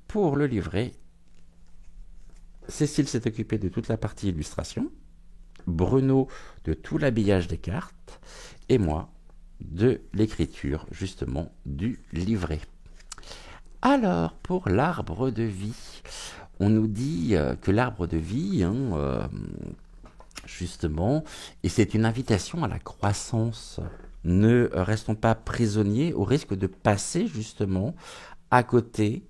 pour le livret, Cécile s'est occupée de toute la partie illustration, Bruno de tout l'habillage des cartes, et moi de l'écriture justement du livret. Alors, pour l'arbre de vie, on nous dit que l'arbre de vie, justement, et c'est une invitation à la croissance. Ne restons pas prisonniers au risque de passer justement à côté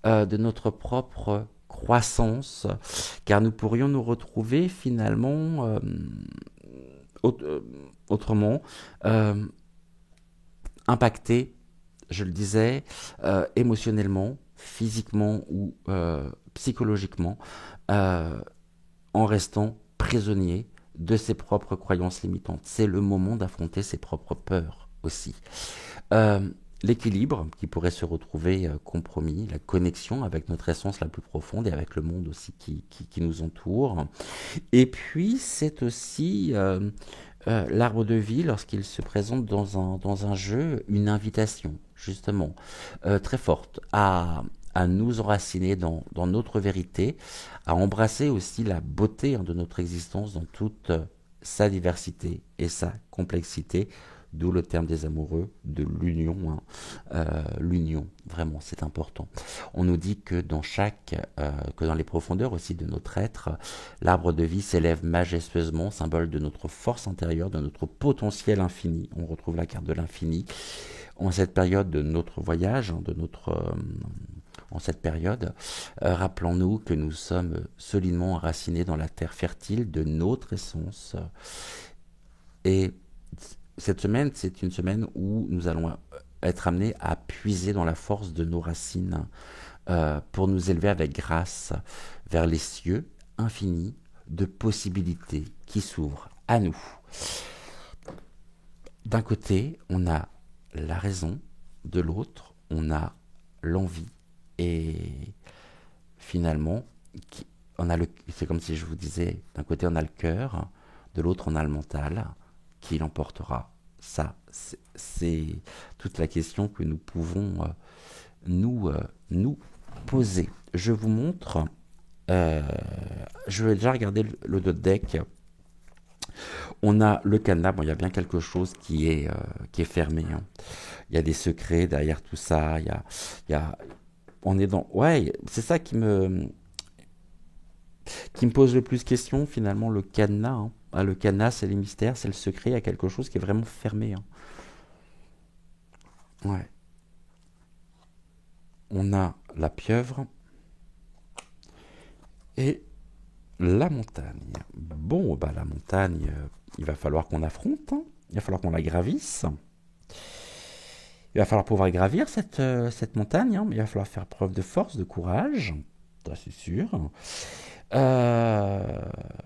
de notre propre croissance, car nous pourrions nous retrouver finalement autrement impactés, je le disais, émotionnellement, physiquement ou psychologiquement, en restant prisonnier de ses propres croyances limitantes. C'est le moment d'affronter ses propres peurs aussi. L'équilibre qui pourrait se retrouver compromis, la connexion avec notre essence la plus profonde et avec le monde aussi qui nous entoure. Et puis c'est aussi l'arbre de vie lorsqu'il se présente dans un jeu, une invitation justement très forte à nous enraciner dans notre vérité, à embrasser aussi la beauté de notre existence dans toute sa diversité et sa complexité, d'où le terme des amoureux, de l'union. L'union, vraiment, c'est important. On nous dit que que dans les profondeurs aussi de notre être, l'arbre de vie s'élève majestueusement, symbole de notre force intérieure, de notre potentiel infini. On retrouve la carte de l'infini. En cette période de notre voyage, en cette période, rappelons-nous que nous sommes solidement enracinés dans la terre fertile de notre essence. Et cette semaine, c'est une semaine où nous allons être amenés à puiser dans la force de nos racines pour nous élever avec grâce vers les cieux infinis de possibilités qui s'ouvrent à nous. D'un côté, on a la raison, de l'autre, on a l'envie. Et finalement, c'est comme si je vous disais, d'un côté on a le cœur, de l'autre on a le mental, qui l'emportera. Ça, c'est toute la question que nous pouvons nous poser. Je vous montre, je vais déjà regarder le deck. On a le cadenas, bon, il y a bien quelque chose qui est fermé. Il y a des secrets derrière tout ça, on est dans... Ouais, c'est ça qui me pose le plus de questions, finalement, le cadenas. Le cadenas, c'est les mystères, c'est le secret, il y a quelque chose qui est vraiment fermé. Ouais. On a la pieuvre et la montagne. Bon, la montagne, il va falloir qu'on affronte, il va falloir qu'on la gravisse. Il va falloir pouvoir gravir cette montagne, mais il va falloir faire preuve de force, de courage, ça c'est sûr.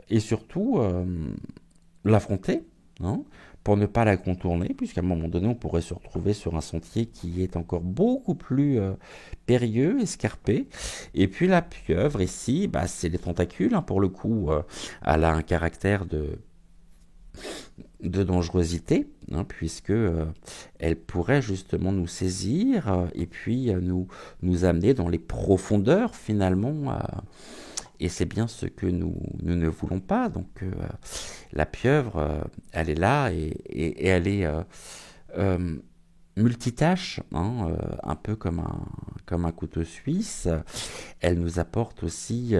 Et surtout, l'affronter, pour ne pas la contourner, puisqu'à un moment donné, on pourrait se retrouver sur un sentier qui est encore beaucoup plus périlleux, escarpé. Et puis la pieuvre, ici, c'est les tentacules, pour le coup, elle a un caractère de dangerosité, puisque elle pourrait justement nous saisir et puis nous amener dans les profondeurs finalement. Et c'est bien ce que nous ne voulons pas. Donc la pieuvre, elle est là et elle est multitâche, un peu comme un couteau suisse. Elle nous apporte aussi...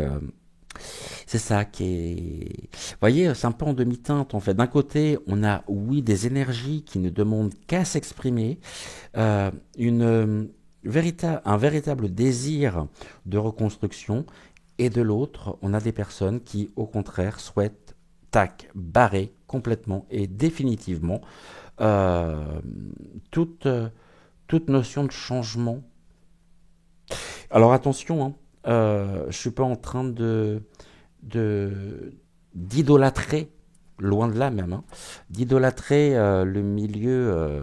c'est ça qui est... Vous voyez, c'est un peu en demi-teinte en fait. D'un côté, on a, oui, des énergies qui ne demandent qu'à s'exprimer, un véritable désir de reconstruction, et de l'autre, on a des personnes qui, au contraire, souhaitent, barrer complètement et définitivement toute notion de changement. Alors attention, je suis pas en train d'idolâtrer, loin de là même, d'idolâtrer le milieu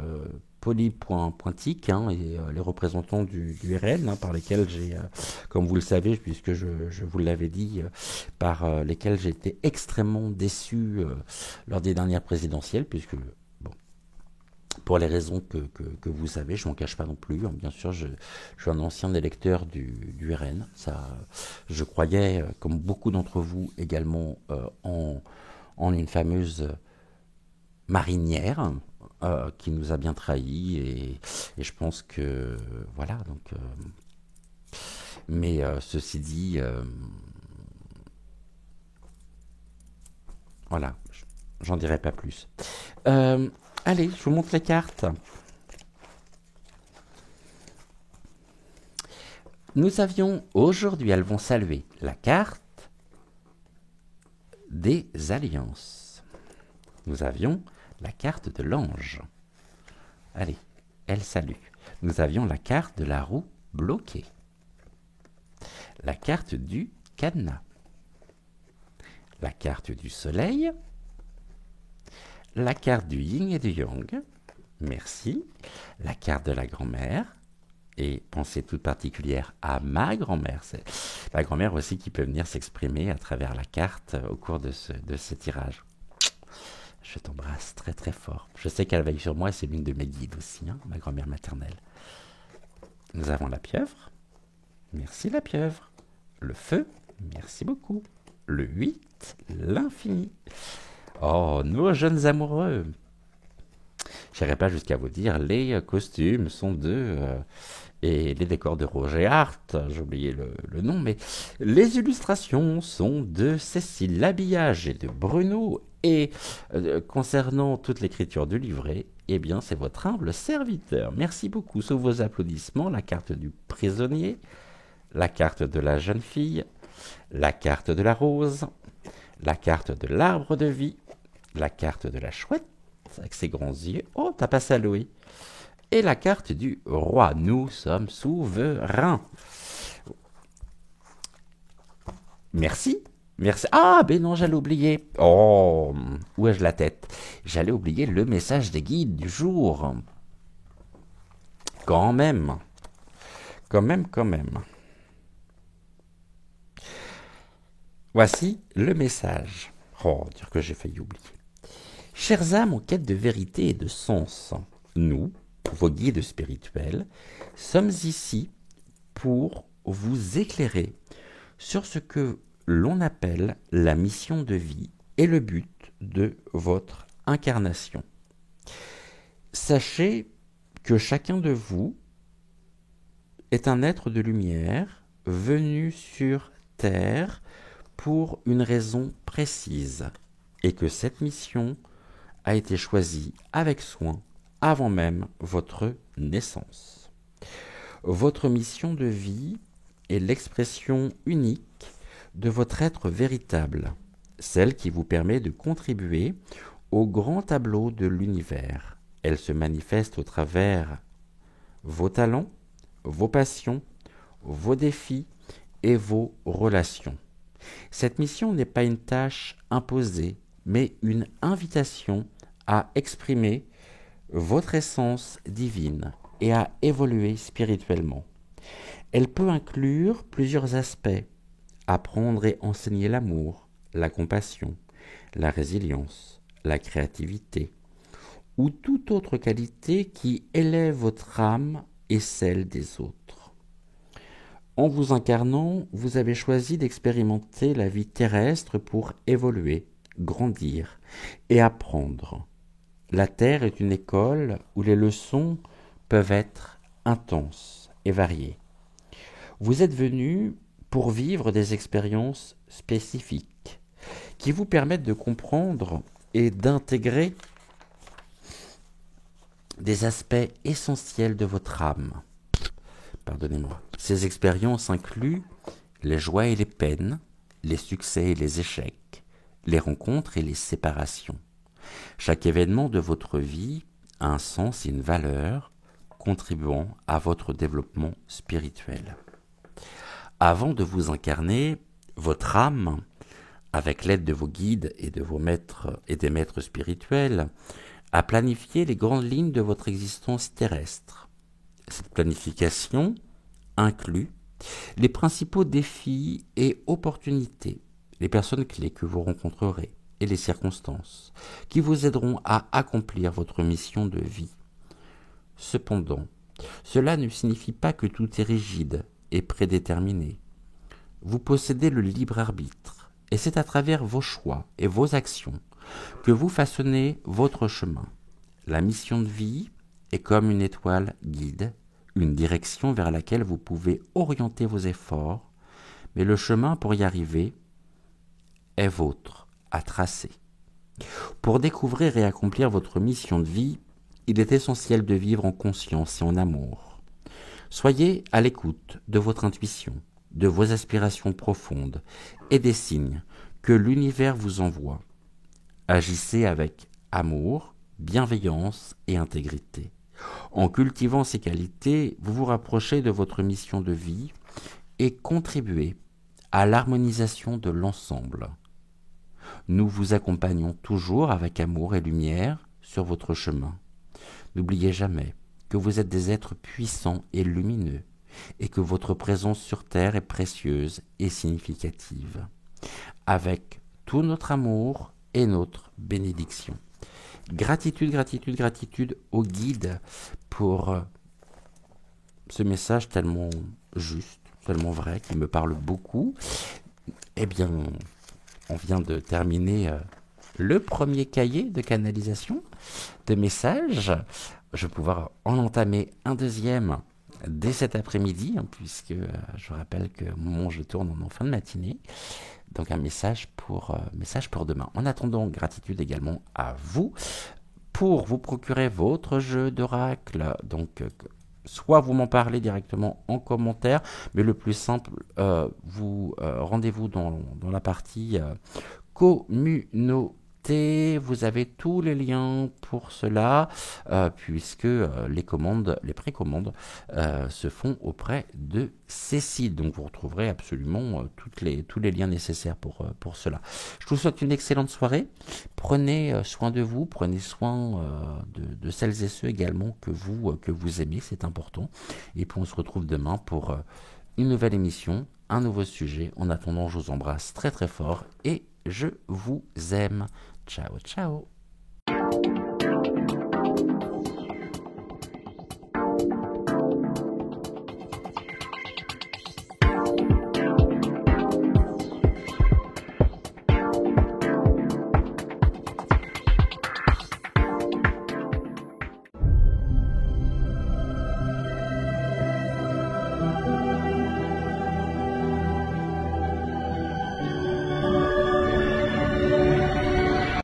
polypointique, hein, et les représentants du RN, hein, par lesquels j'ai, comme vous le savez, puisque je vous l'avais dit, par lesquels j'ai été extrêmement déçu lors des dernières présidentielles, puisque, bon, pour les raisons que vous savez, je ne m'en cache pas non plus, hein, bien sûr, je suis un ancien électeur du RN, ça, je croyais, comme beaucoup d'entre vous également, en une fameuse marinière qui nous a bien trahis et je pense que voilà donc mais ceci dit voilà j'en dirai pas plus. Allez, je vous montre les cartes. Nous avions aujourd'hui, elles vont saluer la carte des alliances. Nous avions la carte de l'ange. Allez, elle salue. Nous avions la carte de la roue bloquée. La carte du cadenas. La carte du soleil. La carte du yin et du yang. Merci. La carte de la grand-mère. Et pensée toute particulière à ma grand-mère. C'est ma grand-mère aussi qui peut venir s'exprimer à travers la carte au cours de ce tirage. Je t'embrasse très très fort. Je sais qu'elle veille sur moi et c'est l'une de mes guides aussi, hein, ma grand-mère maternelle. Nous avons la pieuvre. Merci la pieuvre. Le feu. Merci beaucoup. Le 8. L'infini. Oh, nos jeunes amoureux. Je n'irai pas jusqu'à vous dire, les costumes sont et les décors de Roger Hart, j'ai oublié le nom, mais les illustrations sont de Cécile, l'habillage est de Bruno, et concernant toute l'écriture du livret, eh bien c'est votre humble serviteur. Merci beaucoup. Sous vos applaudissements, la carte du prisonnier, la carte de la jeune fille, la carte de la rose, la carte de l'arbre de vie, la carte de la chouette, avec ses grands yeux. Oh, t'as passé à Louis. Et la carte du roi. Nous sommes souverains. Merci. Merci. Ah, ben non, j'allais oublier. Oh, où ai-je la tête? J'allais oublier le message des guides du jour. Quand même. Quand même. Voici le message. Oh, dire que j'ai failli oublier. Chères âmes en quête de vérité et de sens, nous, vos guides spirituels, sommes ici pour vous éclairer sur ce que l'on appelle la mission de vie et le but de votre incarnation. Sachez que chacun de vous est un être de lumière venu sur Terre pour une raison précise et que cette mission a été choisie avec soin avant même votre naissance. Votre mission de vie est l'expression unique de votre être véritable, celle qui vous permet de contribuer au grand tableau de l'univers. Elle se manifeste au travers vos talents, vos passions, vos défis et vos relations. Cette mission n'est pas une tâche imposée, mais une invitation à exprimer votre essence divine et à évoluer spirituellement. Elle peut inclure plusieurs aspects: apprendre et enseigner l'amour, la compassion, la résilience, la créativité, ou toute autre qualité qui élève votre âme et celle des autres. En vous incarnant, vous avez choisi d'expérimenter la vie terrestre pour évoluer, grandir et apprendre. La Terre est une école où les leçons peuvent être intenses et variées. Vous êtes venu pour vivre des expériences spécifiques qui vous permettent de comprendre et d'intégrer des aspects essentiels de votre âme. Pardonnez-moi. Ces expériences incluent les joies et les peines, les succès et les échecs, les rencontres et les séparations. Chaque événement de votre vie a un sens et une valeur, contribuant à votre développement spirituel. Avant de vous incarner, votre âme, avec l'aide de vos guides et de vos maîtres et des maîtres spirituels, à planifier les grandes lignes de votre existence terrestre. Cette planification inclut les principaux défis et opportunités, les personnes clés que vous rencontrerez et les circonstances qui vous aideront à accomplir votre mission de vie. Cependant, cela ne signifie pas que tout est rigide et prédéterminé. Vous possédez le libre arbitre, et c'est à travers vos choix et vos actions que vous façonnez votre chemin. La mission de vie est comme une étoile guide, une direction vers laquelle vous pouvez orienter vos efforts, mais le chemin pour y arriver est vôtre à tracer. Pour découvrir et accomplir votre mission de vie, il est essentiel de vivre en conscience et en amour. Soyez à l'écoute de votre intuition, de vos aspirations profondes et des signes que l'univers vous envoie. Agissez avec amour, bienveillance et intégrité. En cultivant ces qualités, vous vous rapprochez de votre mission de vie et contribuez à l'harmonisation de l'ensemble. Nous vous accompagnons toujours avec amour et lumière sur votre chemin. N'oubliez jamais que vous êtes des êtres puissants et lumineux et que votre présence sur Terre est précieuse et significative. Avec tout notre amour et notre bénédiction. Gratitude, gratitude, gratitude au guide pour ce message tellement juste, tellement vrai, qui me parle beaucoup. Eh bien, on vient de terminer le premier cahier de canalisation de messages. Je vais pouvoir en entamer un deuxième dès cet après-midi, puisque je rappelle que moi je tourne en fin de matinée. Donc un message pour demain. En attendant, gratitude également à vous pour vous procurer votre jeu d'oracle. Donc soit vous m'en parlez directement en commentaire, mais le plus simple, vous rendez-vous dans la partie communauté. Vous avez tous les liens pour cela, puisque les précommandes se font auprès de Cécile. Donc vous retrouverez absolument tous les liens nécessaires pour cela. Je vous souhaite une excellente soirée. Prenez soin de vous, prenez soin de celles et ceux également que vous aimez, c'est important. Et puis on se retrouve demain pour une nouvelle émission, un nouveau sujet. En attendant, je vous embrasse très très fort et je vous aime. Ciao, ciao.